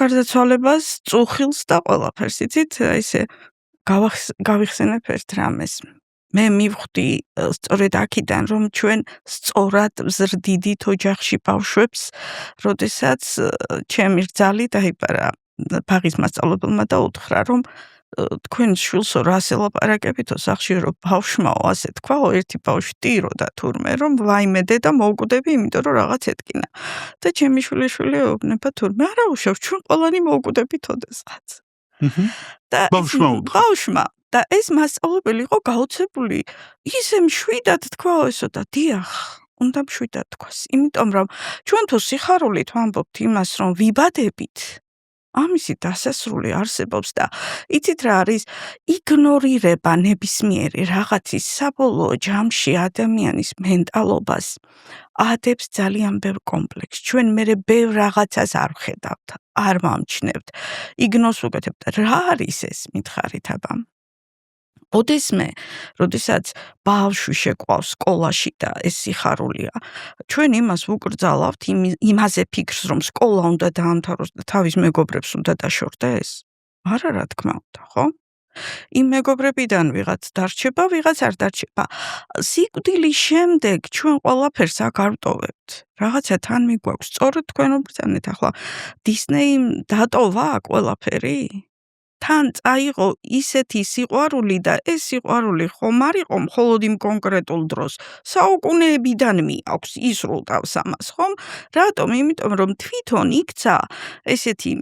გარდაცვალებას, წუხილს და ყველაფერს, იცით, ისე გავიხსენებ ერთ რამეს. მე მივხვდი სწორედ აქედან, რომ ჩვენ სწორად ვზრდიდით ოჯახში ბავშვებს, როდესაც ჩემი რძალი დაიბარა ბაღის მასწავლებელმა და უთხრა, რომ თქვენ შვილსო რას ელაპარაკებითო სახში, რომ ბავშვმაო ასე თქვაო, ერთი ბავშვი ტიროდა თურმე, რომ ვაიმე დედა მოვკვდები, იმიტომ რომ რაღაც ეთკინა. და ჩემი შვილიშვილი ეუბნება თურმე, არა უშავს, ჩვენ ყველანი მოვკვდებით ოდესღაც. და ბავშვმა და ეს მასწავლებელი იყო გაოცებული, ისე მშვიდად თქვაო ესო და დიახ, უნდა მშვიდად თქვას, იმიტომ რომ ჩვენ თუ სიხარულით ვამბობთ იმას, რომ ვიბადებით, ამისი დასასრული არსებობს და იცით რა არის იგნორირება ნებისმიერი რაღაცის საბოლოო ჯამში ადამიანის მენტალობას ადებს ძალიან ბევრ კომპლექსს. ჩვენ მერე ბევრ რაღაცას არ ვხედავთ, არ ვამჩნევთ, იგნორს ვუკეთებთ. რა არის ეს მითხარით აბა? როდესაც ბავშვი შეკვავს სკოლაში და ეს სიხარულია, ჩვენ იმას ვუკრძალავთ, იმაზე ფიქრს, რომ სკოლა უნდა დაამთავროს და თავის მეგობრებს უნდა დაშორდეს? არა, რა თქმა უნდა, ხო? იმ მეგობრებიდან ვიღაც დარჩება, ვიღაც არ დარჩება. სიკვდილის შემდეგ ჩვენ ყველაფერს აქ არ ვტოვებთ. რაღაცა თან მიგვაქვს, სწორედ თქვენ ვბრძანეთ ახლა დისნეიმ დატოვა ყველაფერი? თან წაიღო ისეთი სიყვარული და ეს სიყვარული ხომ არ იყო მხოლოდ იმ კონკრეტულ დროს, საუკუნეებიდან მიაქვს ისრულდავს ამას, ხომ? რატომ? იმიტომ რომ თვითონ იქცა ესეთი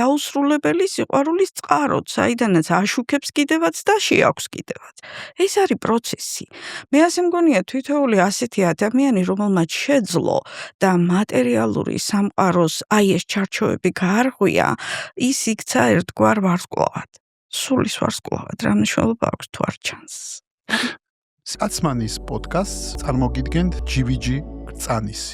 დაუსრულებელი სიყვარულის წყაროც, საიდანაც აშუქებს კიდევაც და შეაქვს კიდევაც. ეს არის პროცესი. მე ასე მგონია თითოეული ასეთი ადამიანი, რომელმაც შეძლო და მატერიალური სამყაროს აი ეს ჩარჩოები გაარღვია, ის იქცა ერთგვარ ვარსკვლავად. სულის ვარსკვლავად, რა მნიშვნელობა აქვს თუ არ ჩანს. აცმანის პოდკასტს წარმოგიდგენთ GVG კრწანისი.